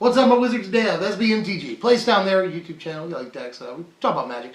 What's up, my wizards? Dev, SBMTG. Place down there, YouTube channel. We like decks, we talk about magic.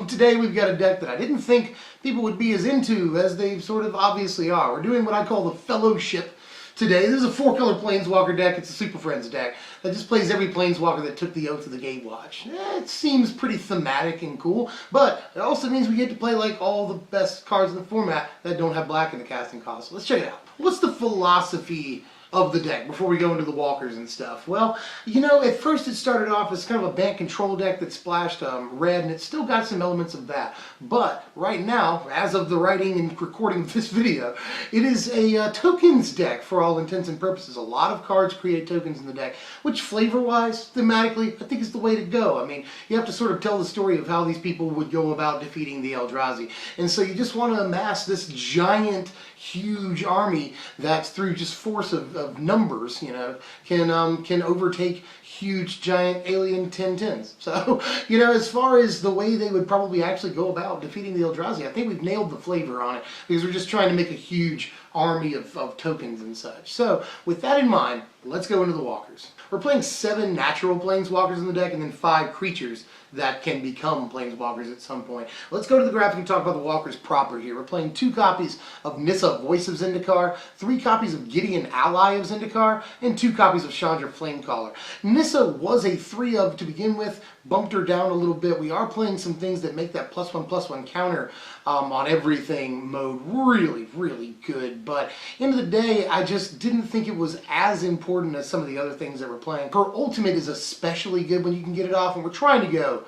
Today we've got a deck that I didn't think people would be as into as they sort of obviously are. We're doing what I call the Fellowship today. This is a 4-color Planeswalker deck. It's a Superfriends deck that just plays every Planeswalker that took the oath of the Gatewatch. It seems pretty thematic and cool, but it also means we get to play like all the best cards in the format that don't have black in the casting cost. So let's check it out. What's the philosophy of the deck before we go into the walkers and stuff? Well, you know, at first it started off as kind of a bank control deck that splashed red, and it still got some elements of that. But right now, as of the writing and recording of this video, it is a tokens deck for all intents and purposes. A lot of cards create tokens in the deck, which flavor-wise, thematically, I think is the way to go. I mean, you have to sort of tell the story of how these people would go about defeating the Eldrazi. And so you just want to amass this giant, huge army that through just force of numbers, you know, can overtake huge giant alien 10/10s. So, you know, as far as the way they would probably actually go about defeating the Eldrazi, I think we've nailed the flavor on it, because we're just trying to make a huge army of tokens and such. So with that in mind, let's go into the walkers. We're playing 7 natural planeswalkers in the deck and then 5 creatures that can become planeswalkers at some point. Let's go to the graphic and talk about the walkers proper here. We're playing 2 copies of Nissa, Voice of Zendikar, 3 copies of Gideon, Ally of Zendikar, and 2 copies of Chandra, Flamecaller. Nissa was a 3 of to begin with, bumped her down a little bit. We are playing some things that make that +1/+1 counter on everything mode really, really good. But end of the day, I just didn't think it was as important as some of the other things that we're playing. Her ultimate is especially good when you can get it off, and we're trying to go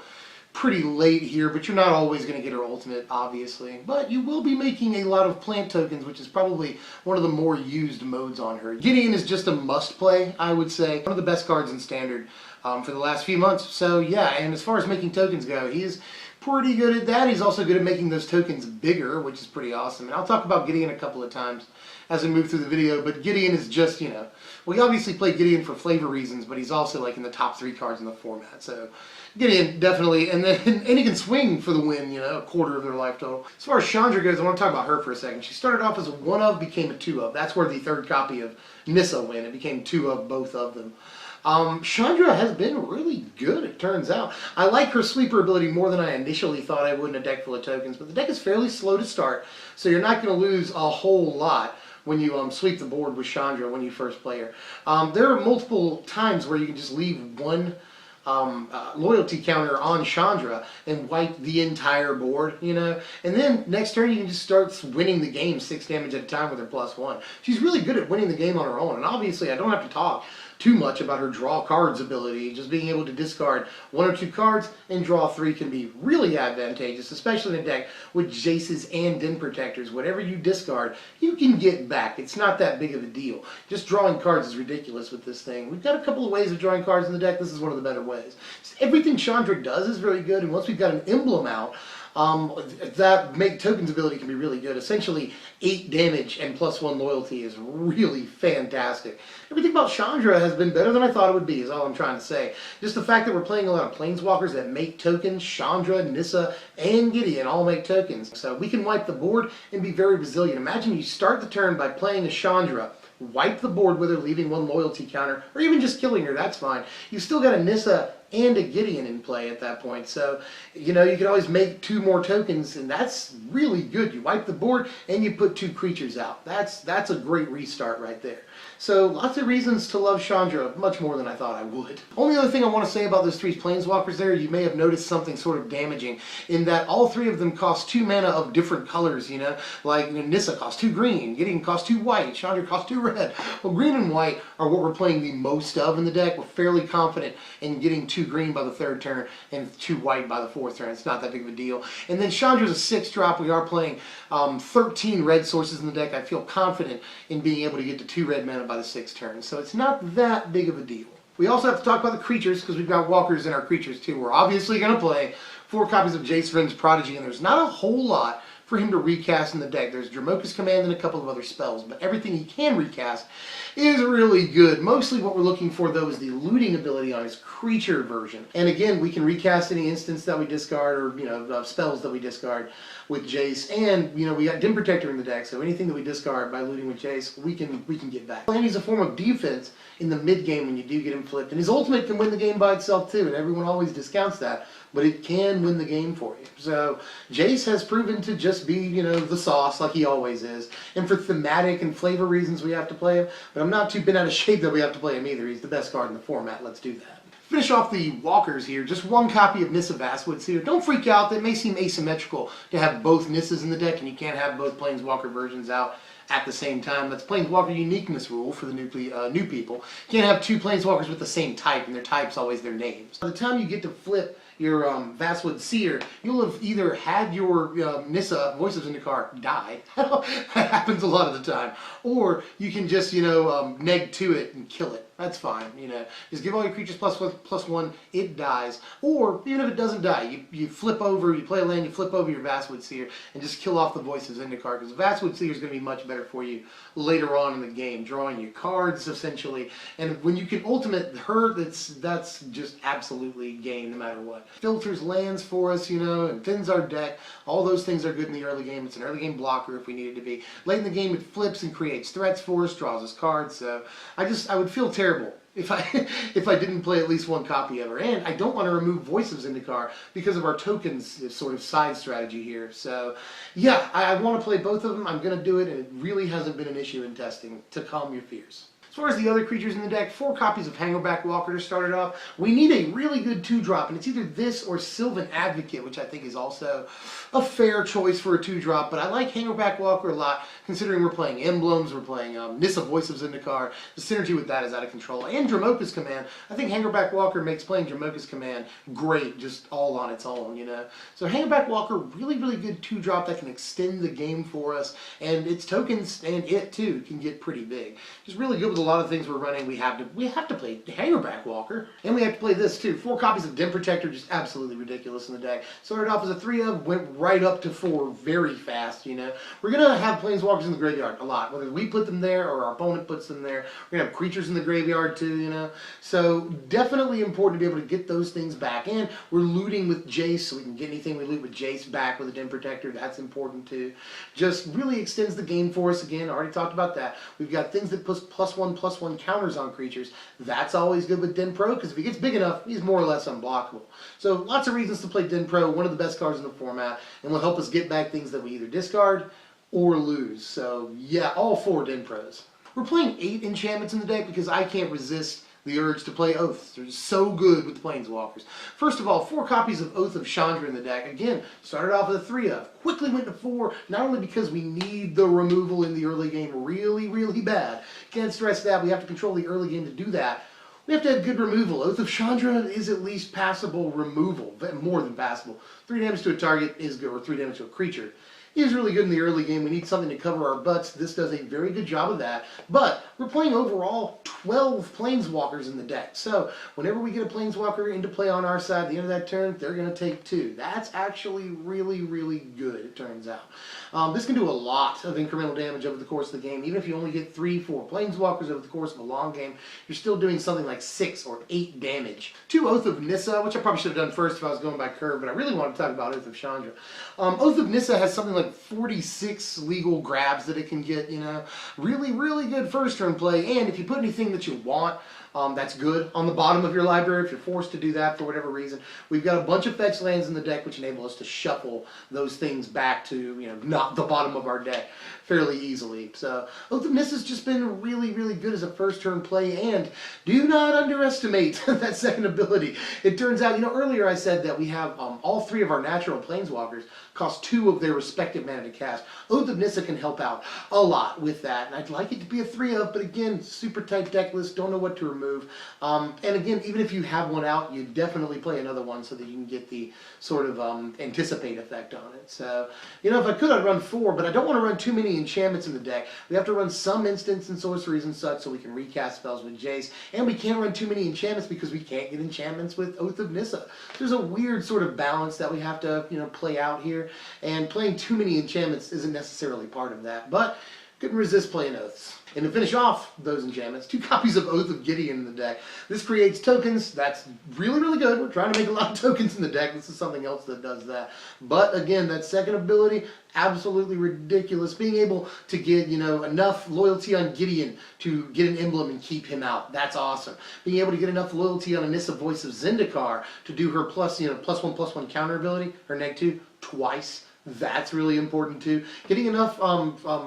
pretty late here, but you're not always going to get her ultimate, obviously. But you will be making a lot of plant tokens, which is probably one of the more used modes on her. Gideon is just a must-play, I would say. One of the best cards in Standard for the last few months. So yeah, and as far as making tokens go, he is pretty good at that. He's also good at making those tokens bigger, which is pretty awesome. And I'll talk about Gideon a couple of times as we move through the video, but Gideon is just, you know, we obviously play Gideon for flavor reasons, but he's also like in the top 3 cards in the format. So Gideon, definitely, and he can swing for the win, you know, a quarter of their life total. As far as Chandra goes, I want to talk about her for a second. She started off as a 1 of, became a 2 of. That's where the 3rd copy of Nissa went. It became 2 of both of them. Chandra has been really good, it turns out. I like her sweeper ability more than I initially thought I would in a deck full of tokens, but the deck is fairly slow to start, so you're not going to lose a whole lot when you sweep the board with Chandra when you first play her. There are multiple times where you can just leave one loyalty counter on Chandra and wipe the entire board, you know, and then next turn you can just start winning the game 6 damage at a time with her +1. She's really good at winning the game on her own, and obviously I don't have to talk too much about her draw cards ability. Just being able to discard 1 or 2 cards and draw 3 can be really advantageous, especially in a deck with Jaces and Den Protectors. Whatever you discard, you can get back. It's not that big of a deal. Just drawing cards is ridiculous with this thing. We've got a couple of ways of drawing cards in the deck. This is one of the better ways. Everything Chandra does is very good, and once we've got an emblem out, that make tokens ability can be really good. Essentially 8 damage and +1 loyalty is really fantastic. Everything about Chandra has been better than I thought it would be, is all I'm trying to say. Just the fact that we're playing a lot of planeswalkers that make tokens, Chandra, Nissa, and Gideon all make tokens. So we can wipe the board and be very resilient. Imagine you start the turn by playing a Chandra, wipe the board with her, leaving 1 loyalty counter, or even just killing her, that's fine. You've still got a Nissa and a Gideon in play at that point. So, you know, you can always make 2 more tokens, and that's really good. You wipe the board and you put 2 creatures out. That's a great restart right there. So lots of reasons to love Chandra, much more than I thought I would. Only other thing I want to say about those 3 planeswalkers there, you may have noticed something sort of damaging in that all 3 of them cost 2 mana of different colors, you know, like, you know, Nissa costs 2 green, Gideon costs 2 white, Chandra costs 2 red. Well, green and white are what we're playing the most of in the deck. We're fairly confident in getting 2 green by the 3rd turn and 2 white by the 4th turn. It's not that big of a deal. And then Chandra's a 6-drop. We are playing 13 red sources in the deck. I feel confident in being able to get to 2 red mana by the 6th turn. So it's not that big of a deal. We also have to talk about the creatures, because we've got walkers in our creatures too. We're obviously going to play 4 copies of Jace Vryn's Prodigy, and there's not a whole lot for him to recast in the deck. There's Dromoka's Command and a couple of other spells, but everything he can recast is really good. Mostly what we're looking for, though, is the looting ability on his creature version. And again, we can recast any instance that we discard, or spells that we discard with Jace. And we got Dim Protector in the deck, so anything that we discard by looting with Jace, we can get back. And he's a form of defense in the mid game when you do get him flipped. And his ultimate can win the game by itself too, and everyone always discounts that, but it can win the game for you. So Jace has proven to just be, the sauce like he always is. And for thematic and flavor reasons we have to play him, but I'm not too bent out of shape that we have to play him either. He's the best card in the format. Let's do that. Finish off the walkers here, just one copy of Nissa Vastwood Seer. Don't freak out, that may seem asymmetrical to have both Nissas in the deck, and you can't have both Planeswalker versions out at the same time. That's Planeswalker uniqueness rule for the new people. You can't have two Planeswalkers with the same type, and their type's always their names. By the time you get to flip your Vastwood Seer, you'll have either had your Nissa, Voice of Zendikar, die. That happens a lot of the time. Or you can just, neg to it and kill it. That's fine, Just give all your creatures +1, it dies. Or, even if it doesn't die, you flip over, you play a land, you flip over your Vastwood Seer, and just kill off the Voice of Zendikar, because Vastwood Seer is going to be much better for you later on in the game, drawing your cards, essentially. And when you can ultimate her, that's just absolutely game, no matter what. Filters lands for us, and thins our deck. All those things are good in the early game. It's an early game blocker if we need it to be. Late in the game, it flips and creates threats for us, draws us cards. So I would feel terrible if I didn't play at least one copy of her. And I don't want to remove Voice of Zendikar because of our tokens sort of side strategy here. So yeah, I want to play both of them. I'm going to do it, and it really hasn't been an issue in testing, to calm your fears. As far as the other creatures in the deck, 4 copies of Hangerback Walker to start it off. We need a really good 2-drop, and it's either this or Sylvan Advocate, which I think is also a fair choice for a 2-drop, but I like Hangerback Walker a lot, considering we're playing Emblems, we're playing Nissa, Voice of Zendikar. The synergy with that is out of control. And Dromoka's Command. I think Hangerback Walker makes playing Dromoka's Command great, just all on its own, So Hangerback Walker, really, really good 2-drop that can extend the game for us, and its tokens and it, too, can get pretty big. Just really good with a lot of things we're running. We have to play Hangerback Walker, and we have to play this too. 4 copies of Dim Protector, just absolutely ridiculous in the deck. Started off as a 3-of, went right up to 4 very fast. We're gonna have Planeswalkers in the graveyard a lot, whether we put them there or our opponent puts them there. We're gonna have creatures in the graveyard too. So definitely important to be able to get those things back. And we're looting with Jace, so we can get anything we loot with Jace back with a Dim Protector. That's important too. Just really extends the game for us. Again, already talked about that. We've got things that put +1/+1 counters on creatures. That's always good with Din Pro, because if he gets big enough, he's more or less unblockable. So lots of reasons to play Din Pro, one of the best cards in the format, and will help us get back things that we either discard or lose. So yeah, all 4 Din Pros. We're playing 8 enchantments in the deck because I can't resist the urge to play Oaths. They're so good with the Planeswalkers. First of all, 4 copies of Oath of Chandra in the deck. Again, started off with a 3-of. Quickly went to 4, not only because we need the removal in the early game really, really bad. Can't stress that. We have to control the early game to do that. We have to have good removal. Oath of Chandra is at least passable removal. More than passable. 3 damage to a target is good, or 3 damage to a creature is really good in the early game. We need something to cover our butts. This does a very good job of that. But we're playing overall 12 Planeswalkers in the deck. So whenever we get a Planeswalker into play on our side, at the end of that turn, they're going to take 2. That's actually really, really good, it turns out. This can do a lot of incremental damage over the course of the game. Even if you only get 3-4 Planeswalkers over the course of a long game, you're still doing something like 6 or 8 damage. 2 Oath of Nissa, which I probably should have done first if I was going by curve, but I really want to talk about Oath of Chandra. Oath of Nissa has something like 46 legal grabs that it can get, Really, really good first turn play, and if you put anything that you want, that's good on the bottom of your library if you're forced to do that for whatever reason. We've got a bunch of fetch lands in the deck which enable us to shuffle those things back to, not the bottom of our deck fairly easily. So Oath of Nissa has just been really, really good as a first turn play, and do not underestimate that second ability. It turns out, earlier I said that we have all 3 of our natural Planeswalkers cost 2 of their respective mana to cast. Oath of Nissa can help out a lot with that, and I'd like it to be a 3-of, but again, super tight deck list, don't know what to remove. remove. And again, even if you have one out, you definitely play another one so that you can get the sort of anticipate effect on it. So, you know, if I could, I'd run 4, but I don't want to run too many enchantments in the deck. We have to run some instants and sorceries and such so we can recast spells with Jace, and we can't run too many enchantments because we can't get enchantments with Oath of Nissa. There's a weird sort of balance that we have to, you know, play out here, and playing too many enchantments isn't necessarily part of that, but couldn't resist playing Oaths. And to finish off those enchantments, 2 copies of Oath of Gideon in the deck. This creates tokens. That's really, really good. We're trying to make a lot of tokens in the deck. This is something else that does that. But again, that second ability, absolutely ridiculous. Being able to get, you know, enough loyalty on Gideon to get an emblem and keep him out. That's awesome. Being able to get enough loyalty on Anissa, Voice of Zendikar, to do her +1/+1 counter ability, her -2, twice. That's really important too. Getting enough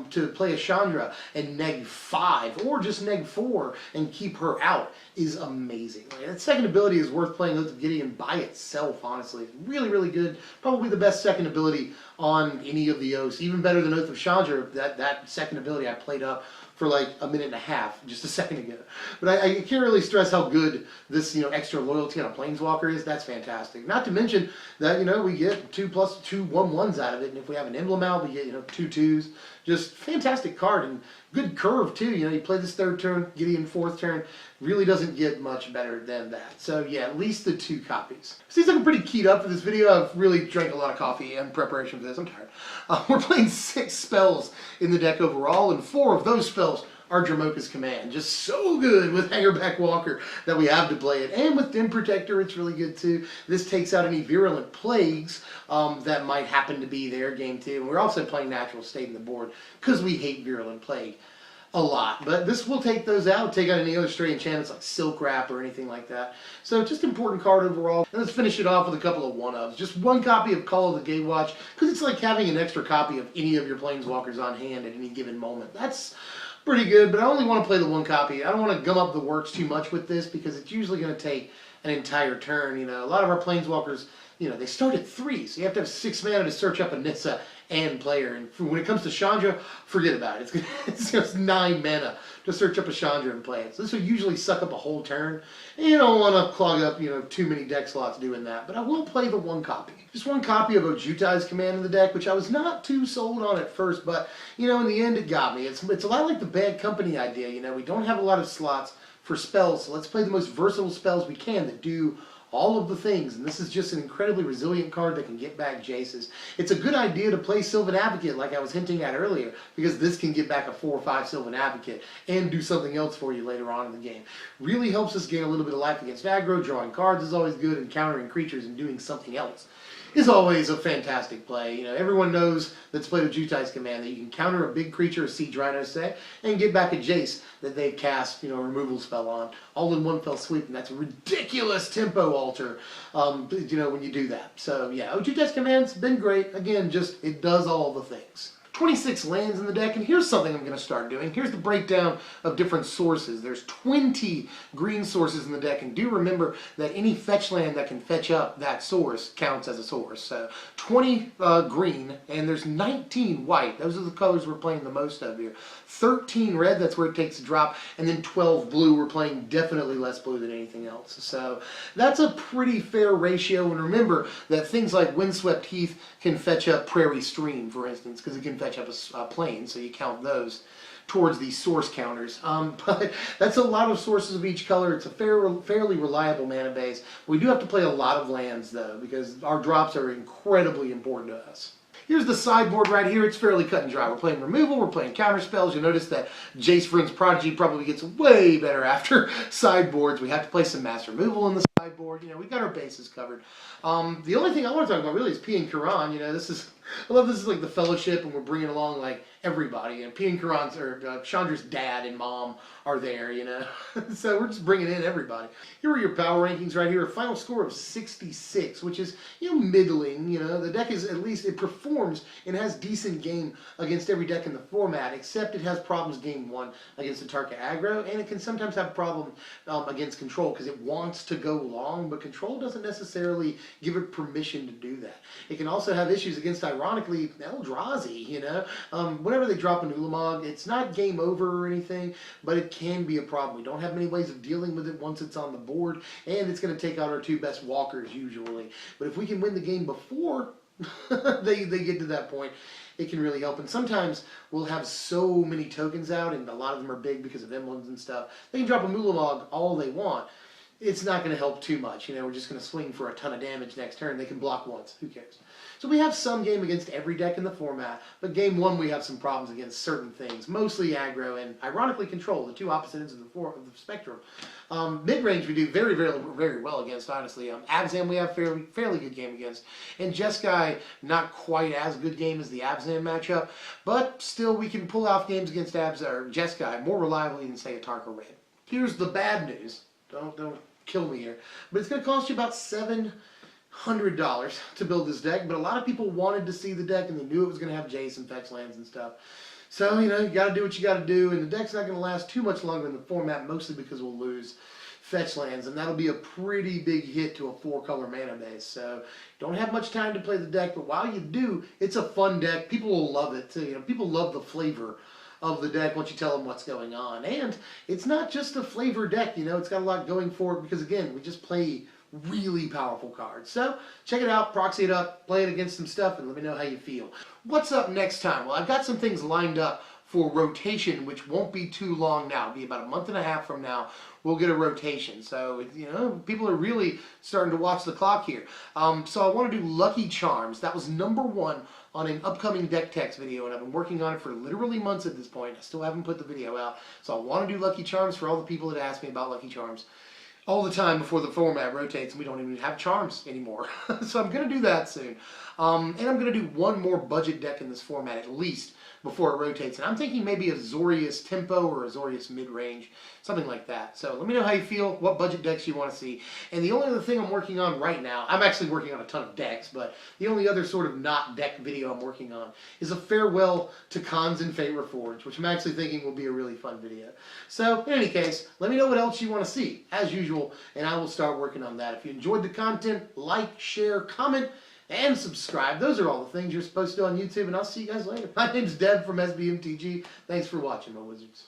to play a Chandra and -5 or just -4 and keep her out is amazing. Like, that second ability is worth playing Oath of Gideon by itself, honestly. It's really, really good. Probably the best second ability on any of the Oaths. Even better than Oath of Chandra. That second ability I played up for like a minute and a half just a second ago. But I can't really stress how good this, you know, extra loyalty on a Planeswalker is. That's fantastic. Not to mention that, you know, we get 2+2 1/1s out of it, and if we have an emblem out, we get, you know, 2/2s. Just fantastic card, and good curve too. You know, you play this 3rd turn, Gideon 4th turn. Really doesn't get much better than that. So yeah, at least the 2 copies. Seems like I'm pretty keyed up for this video. I've really drank a lot of coffee in preparation for this. I'm tired. We're playing 6 spells in the deck overall, and 4 of those spells are Dramoka's Command. Just so good with Hangerback Walker that we have to play it. And with Dim Protector, it's really good too. This takes out any virulent plagues that might happen to be there game 2. And we're also playing Natural State in the board because we hate virulent plague a lot. But this will take those out, take out any other stray enchantments like Silk Wrap or anything like that. So just important card overall. And let's finish it off with a couple of one-ups. Just 1 copy of Call of the Gatewatch, because it's like having an extra copy of any of your Planeswalkers on hand at any given moment. That's pretty good, but I only want to play the 1 copy. I don't want to gum up the works too much with this because it's usually going to take an entire turn. You know, a lot of our Planeswalkers, you know, they start at 3, so you have to have 6 mana to search up a Nissa and player. And when it comes to Chandra, forget about it. It's just 9 mana to search up a Chandra and play it. So this will usually suck up a whole turn. And you don't want to clog up, you know, too many deck slots doing that. But I will play the 1 copy. Just 1 copy of Ojutai's Command in the deck, which I was not too sold on at first, but you know, in the end it got me. It's a lot like the Bad Company idea. You know, we don't have a lot of slots for spells, so let's play the most versatile spells we can that do all of the things, and this is just an incredibly resilient card that can get back Jaces. It's a good idea to play Sylvan Advocate like I was hinting at earlier, because this can get back a 4 or 5 Sylvan Advocate and do something else for you later on in the game. Really helps us gain a little bit of life against aggro. Drawing cards is always good, and countering creatures and doing something else is always a fantastic play. You know, everyone knows that's played with Jutai's Command that you can counter a big creature, a Siege Rhino, say, and get back a Jace that they've cast, you know, a removal spell on, all in 1 fell swoop, and that's a ridiculous tempo alter, you know, when you do that. So yeah, Jutai's Command's been great. Again, just, it does all the things. 26 lands in the deck, and here's something I'm going to start doing. Here's the breakdown of different sources. There's 20 green sources in the deck, and do remember that any fetch land that can fetch up that source counts as a source. So 20 green, and there's 19 white. Those are the colors we're playing the most of here. 13 red, that's where it takes a drop, and then 12 blue. We're playing definitely less blue than anything else. So that's a pretty fair ratio, and remember that things like Windswept Heath can fetch up Prairie Stream, for instance, because it can fetch up a plane, so you count those towards these source counters. But that's a lot of sources of each color. It's a fairly reliable mana base. We do have to play a lot of lands, though, because our drops are incredibly important to us. Here's the sideboard right here. It's fairly cut and dry. We're playing removal, we're playing counter spells. You'll notice that Jace Vryn's Prodigy probably gets way better after sideboards. We have to play some mass removal in the sideboard. You know, we've got our bases covered. The only thing I want to talk about really is P and Quran. You know, this is, I love this is like the fellowship, and we're bringing along like everybody. And P and Quran's, or Chandra's dad and mom are there, you know. So we're just bringing in everybody. Here are your power rankings right here. A final score of 66, which is, you know, middling. You know, the deck is, at least it performs and has decent game against every deck in the format, except it has problems game 1 against the Tarka aggro, and it can sometimes have problems against control because it wants to go long, but control doesn't necessarily give it permission to do that. It can also have issues against, ironically, Eldrazi, you know. whenever they drop an Ulamog, it's not game over or anything, but it can be a problem. We don't have many ways of dealing with it once it's on the board, and it's going to take out our 2 best walkers usually. But if we can win the game before they get to that point, it can really help. And sometimes we'll have so many tokens out, and a lot of them are big because of emblems and stuff. They can drop a Ulamog all they want. It's not going to help too much. You know, we're just going to swing for a ton of damage next turn. They can block once. Who cares? So we have some game against every deck in the format, but game 1 we have some problems against certain things, mostly aggro and ironically control, the 2 opposite ends of the spectrum. Mid-range we do very, very, very well against, honestly. Abzan we have fairly good game against, and Jeskai not quite as good game as the Abzan matchup, but still we can pull off games against Jeskai more reliably than say a Tarka Red. Here's the bad news. Don't kill me here, but it's going to cost you about $700 to build this deck. But a lot of people wanted to see the deck, and they knew it was going to have Jace and fetch lands and stuff. So you know, you got to do what you got to do, and the deck's not going to last too much longer in the format, mostly because we'll lose fetch lands, and that'll be a pretty big hit to a 4-color mana base. So don't have much time to play the deck, but while you do, it's a fun deck. People will love it too. You know, people love the flavor of the deck once you tell them what's going on. And it's not just a flavor deck, you know, it's got a lot going for it because, again, we just play really powerful cards. So check it out, proxy it up, play it against some stuff, and let me know how you feel. What's up next time? Well, I've got some things lined up for rotation, which won't be too long now. It'll be about a month and a half from now. We'll get a rotation. So, you know, people are really starting to watch the clock here. So I want to do Lucky Charms. That was #1 on an upcoming deck text video, and I've been working on it for literally months at this point. I still haven't put the video out. So I want to do Lucky Charms for all the people that ask me about Lucky Charms all the time before the format rotates and we don't even have charms anymore. So I'm going to do that soon. And I'm going to do one more budget deck in this format at least before it rotates. And I'm thinking maybe a Zorius Tempo or a Zorius Mid-Range, something like that. So let me know how you feel, what budget decks you want to see. And the only other thing I'm working on right now, I'm actually working on a ton of decks, but the only other sort of not deck video I'm working on is a farewell to Khans and Fate Reforged, which I'm actually thinking will be a really fun video. So in any case, let me know what else you want to see, as usual, and I will start working on that. If you enjoyed the content, like, share, comment, and subscribe. Those are all the things you're supposed to do on YouTube, and I'll see you guys later. My name's Deb from SBMTG. Thanks for watching, my wizards.